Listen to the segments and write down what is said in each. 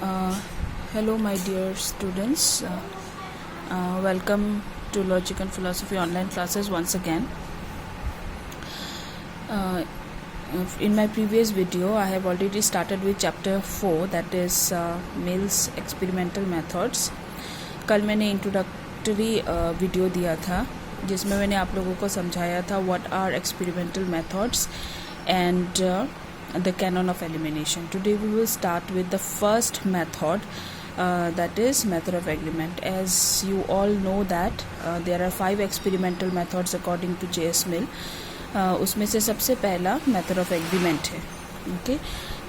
Uh, Hello, my dear students. Welcome to Logic and Philosophy online classes once again. Uh, in my previous video, I have already started with chapter 4, that is Mill's experimental methods. कल मैंने introductory video दिया था जिसमें मैंने आप लोगों को समझाया था what are experimental methods and the canon of elimination. Today we will start with the first method, that is method of agreement. As you all know that there are 5 experimental methods according to J.S. Mill. उसमें से सबसे पहला method of agreement है. Okay,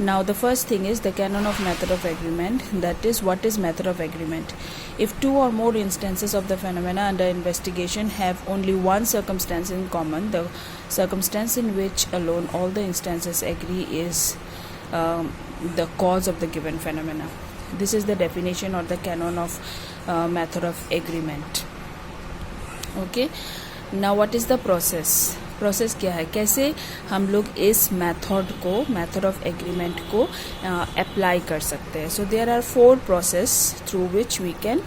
now the first thing is the canon of method of agreement, that is what is method of agreement. If two or more instances of the phenomena under investigation have only one circumstance in common, the circumstance in which alone all the instances agree is the cause of the given phenomena. This is the definition or the canon of method of agreement. Okay, now what is the process? Process क्या है, कैसे हम लोग इस method of agreement को apply कर सकते हैं. So there are 4 process through which we can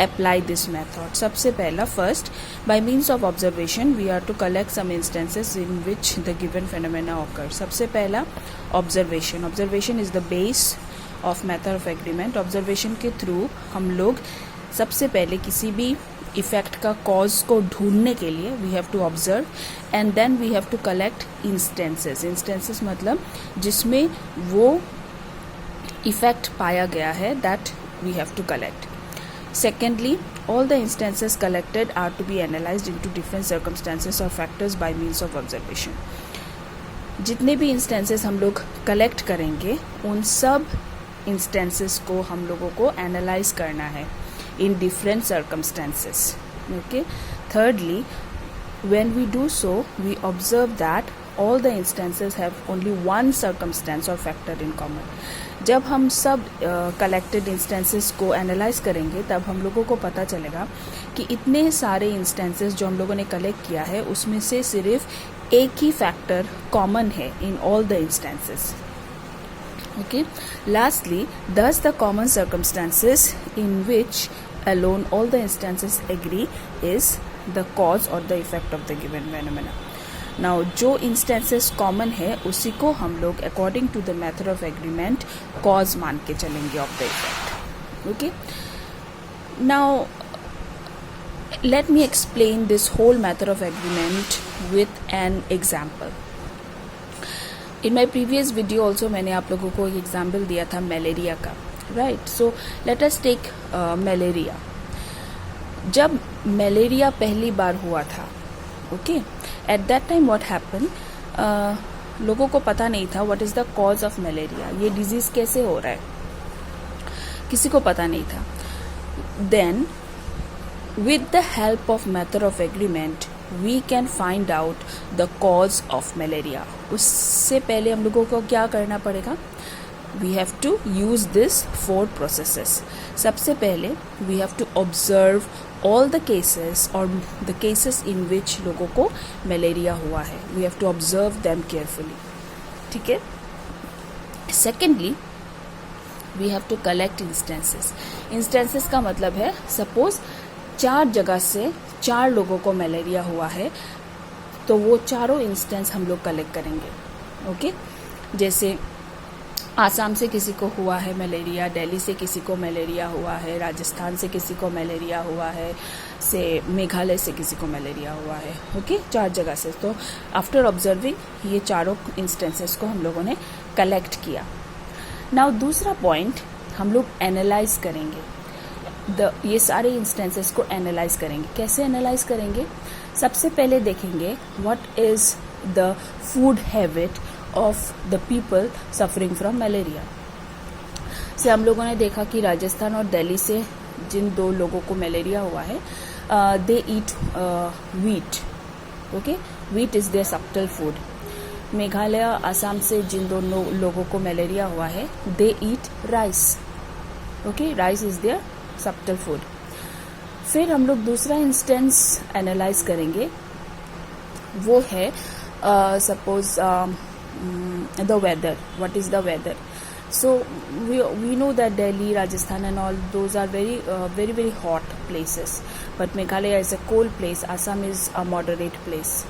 apply this method. सबसे पहला, first, by means of observation we are to collect some instances in which the given phenomena occur. सबसे पहला observation. Observation is the base of method of agreement. Observation के through हम लोग सबसे पहले किसी भी इफेक्ट का कॉज को ढूंढने के लिए we have to observe and then we have to collect instances. Instances मतलब जिसमें वो इफेक्ट पाया गया है, that we have to collect. Secondly, all the instances collected are to be analyzed into different circumstances or factors by means of observation. जितने भी instances हम लोग कलेक्ट करेंगे उन सब इंस्टेंसेस को हम लोगों को एनालाइज करना है in different circumstances. Okay, thirdly, when we do so we observe that all the instances have only one circumstance or factor in common. जब हम सब collected instances को analyze करेंगे तब हम लोगों को पता चलेगा कि इतने सारे instances जो हम लोगों ने collect किया है उसमें से सिर्फ एक ही factor common है in all the instances. Okay, lastly, thus the common circumstances in which alone all the instances agree is the cause or the effect of the given phenomena. Now जो instances common है उसी को हम लोग according to the method of agreement cause मान के चलेंगे of the effect. Okay, now let me explain this whole method of agreement with an example. In my previous video also मैंने आप लोगों को एक एग्जाम्पल दिया था मलेरिया का, right. So let us take malaria. जब मलेरिया पहली बार हुआ था, okay, at that time what happen, लोगों को पता नहीं था what is the cause of malaria, ये डिजीज कैसे हो रहा है, किसी को पता नहीं था. Then with the help of method of agreement we can find out the cause of malaria. उससे पहले हम लोगों को क्या करना पड़ेगा, we have to use this 4 processes. सबसे पहले we have to observe all the cases or the cases in which लोगों को malaria हुआ है. We have to observe them carefully. ठीक है. Secondly, we have to collect instances. Instances का मतलब है, suppose 4 जगह से 4 लोगों को मलेरिया हुआ है तो वो चारों इंस्टेंस हम लोग कलेक्ट करेंगे. ओके, जैसे आसाम से किसी को हुआ है मलेरिया, दिल्ली से किसी को मलेरिया हुआ है, राजस्थान से किसी को मलेरिया हुआ है, से मेघालय से किसी को मलेरिया हुआ है. ओके, 4 जगह से. तो आफ्टर ऑब्जर्विंग ये चारों इंस्टेंसेस को हम लोगों ने कलेक्ट किया. नाउ दूसरा पॉइंट, हम लोग एनालाइज करेंगे. ये सारे इंस्टेंसेस को एनालाइज करेंगे. कैसे एनालाइज करेंगे, सबसे पहले देखेंगे what is the food habit of the people suffering from malaria. से हम लोगों ने देखा कि राजस्थान और दिल्ली से जिन 2 लोगों को मलेरिया हुआ है, they eat wheat. Okay, wheat is their staple food. Meghalaya, Assam से जिन 2 लोगों को मलेरिया हुआ है, they eat rice. Okay, rice is their staple food. फिर हम लोग दूसरा इंस्टेंस एनालाइज करेंगे, वो है suppose the weather. What is the weather. So we know that Delhi, Rajasthan and all those are very hot places, but Meghalaya is a cold place. Assam is a moderate place.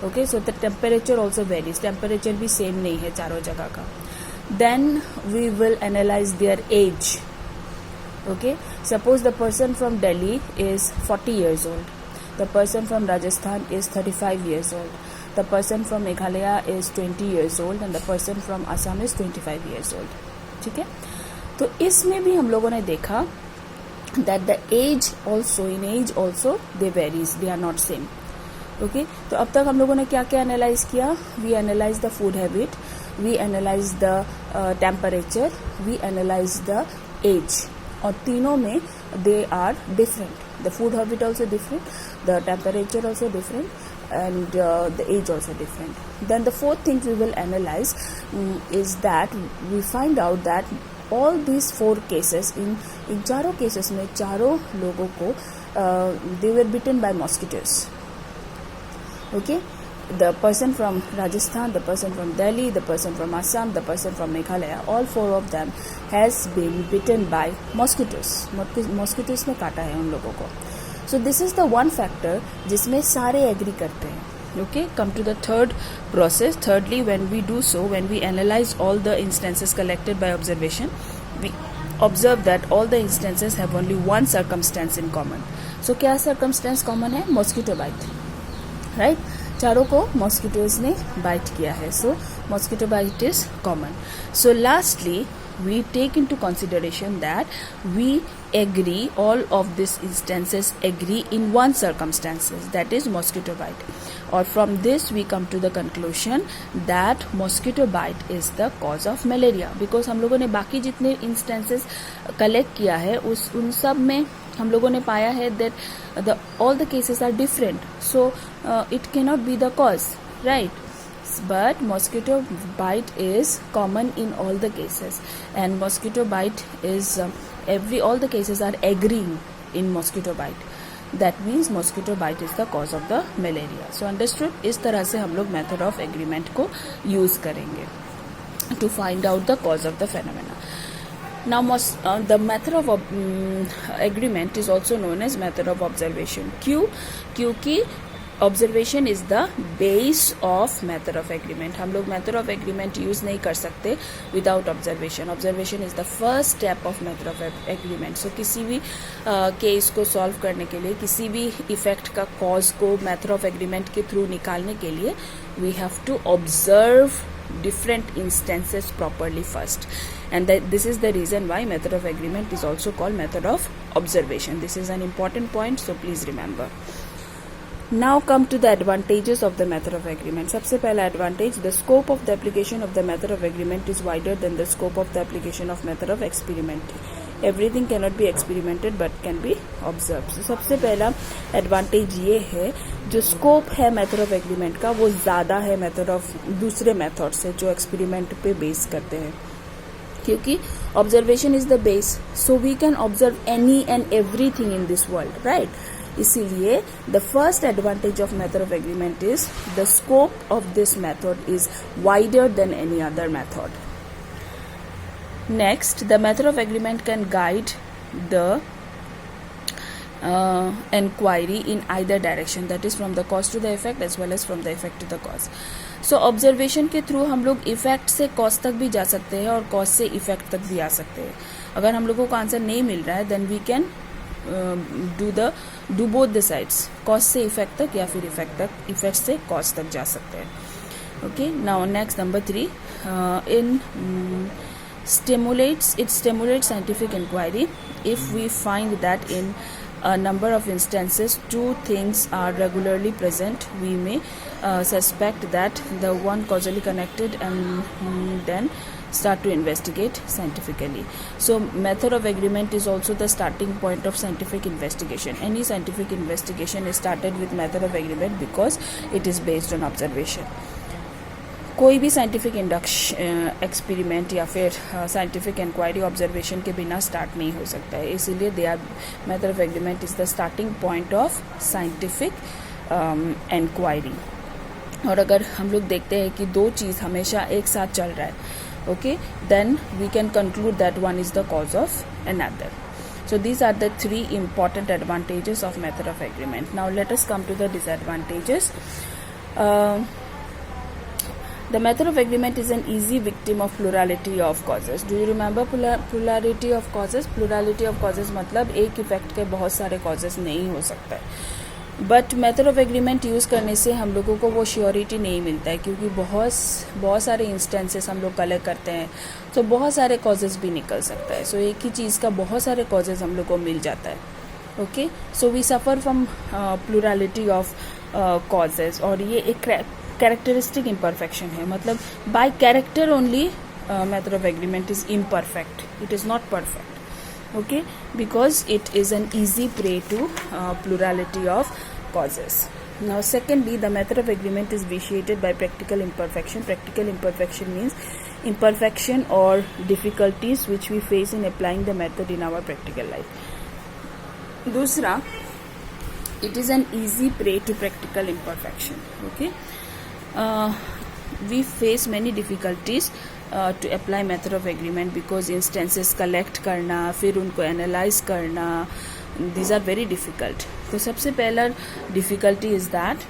Okay, so the temperature also varies. Temperature भी same नहीं है चारों जगह का. Then we will analyze their age. Okay, suppose the person from Delhi is 40 years old. The person from Rajasthan is 35 years old. The person from Meghalaya is 20 years old and the person from Assam is 25 years old. ठीक है, तो इसमें भी हम लोगों ने देखा that the age also, in age also they varies, they are not same. Okay, तो अब तक हम लोगों ने क्या क्या एनालाइज किया? We analyse the food habit, we analyse the temperature, we analyse the age, और तीनों में they are different. The food habit also different, the temperature also different, and the age also different. Then the fourth thing we will analyze is that we find out that all these four cases, in चारों cases में चारों लोगों को they were bitten by mosquitoes. Okay, the person from Rajasthan, the person from Delhi, the person from Assam, the person from Meghalaya, all four of them has been bitten by mosquitoes. Mosquitoes ने काटा है उन लोगों को. So this is the one factor जिसमें सारे agree करते हैं. Okay, come to the third process. Thirdly, when we do so, when we analyze all the instances collected by observation, we observe that all the instances have only one circumstance in common. So क्या circumstance common है? Mosquito bite, right? चारों को mosquitoes ने bite किया है. So mosquito bite is common. So lastly, we take into consideration that we agree, all of these instances agree in one circumstances, that is mosquito bite, or from this we come to the conclusion that mosquito bite is the cause of malaria. Because हम लोगों ने बाकी जितने instances collect किया है उन सब में हम लोगों ने पाया है that all the cases are different, so it cannot be the cause, right? But mosquito bite is common in all the cases, and mosquito bite is all the cases are agreeing in mosquito bite. That means mosquito bite is the cause of the malaria. So understood? इस तरह से हम लोग method of agreement को use करेंगे to find out the cause of the phenomena. Now the method of agreement is also known as method of observation. क्यों? क्योंकि observation is the base of method of agreement. हम लोग method of agreement use नहीं कर सकते without observation. Observation is the first step of method of agreement. So किसी भी case को सॉल्व करने के लिए, किसी भी इफेक्ट का कॉज को मेथड ऑफ एग्रीमेंट के थ्रू निकालने के लिए we have to observe different instances properly first, and this is the reason why method of agreement is also called method of observation. This is an important point, so please remember. Now come to the advantages of the method of agreement. सबसे पहला advantage, the scope of the application of the method of agreement is wider than the scope of the application of method of experiment. Everything cannot be experimented but can be observed. So सबसे पहला advantage ये है, जो scope है method of agreement का वो ज़्यादा है method of दूसरे method से जो experiment पे base करते हैं. क्योंकि observation is the base, so we can observe any and everything in this world, right? इसीलिए the first advantage of method of agreement is the scope of this method is wider than any other method. Next, the method of agreement can guide the inquiry in either direction, that is from the cause to the effect as well as from the effect to the cause. So observation के through हम लोग effect से cause तक भी जा सकते हैं और कॉज से इफेक्ट तक भी आ सकते हैं. अगर हम लोगों को आंसर नहीं मिल रहा है then we can do both the sides, cause से इफेक्ट तक या फिर इफेक्ट से कॉज तक जा सकते हैं. Okay, now next number 3, it stimulates scientific inquiry. If we find that in a number of instances two things are regularly present, we may suspect that the one causally connected and then start to investigate scientifically. So method of agreement is also the starting point of scientific investigation. Any scientific investigation is started with method of agreement because it is based on observation. कोई भी scientific experiment या फिर scientific inquiry observation के बिना start नहीं हो सकता है. इसीलिए they are method of agreement is the starting point of scientific inquiry. और अगर हम लोग देखते हैं कि दो चीज़ हमेशा एक साथ चल रहा है, okay, then we can conclude that one is the cause of another. So these are the three important advantages of method of agreement. Now let us come to the disadvantages. The method of agreement is an easy victim of plurality of causes. Do you remember plurality of causes? Plurality of causes मतलब एक effect के बहुत सारे causes नहीं हो सकता है. But method of agreement use करने से हम लोगों को वो श्योरिटी नहीं मिलता है, क्योंकि बहुत सारे इंस्टेंसेस हम लोग कलेक्ट करते हैं, तो बहुत सारे कॉजेज़ भी निकल सकता है. सो एक ही चीज़ का बहुत सारे कॉजेज़ हम लोग को मिल जाता है. Okay, so we suffer from plurality of causes. और ये एक कैरेक्टरिस्टिक इम्परफेक्शन है, मतलब by character only method of agreement is imperfect, it is not perfect. Okay, because it is an easy prey to plurality of causes. Now secondly, the method of agreement is vitiated by practical imperfection. Practical imperfection means imperfection or difficulties which we face in applying the method in our practical life. दूसरा, it is an easy prey to practical imperfection. Okay, we face many difficulties to apply method of agreement because instances collect करना, फिर उनको analyze करना, these are very difficult. तो सबसे पहला difficulty is that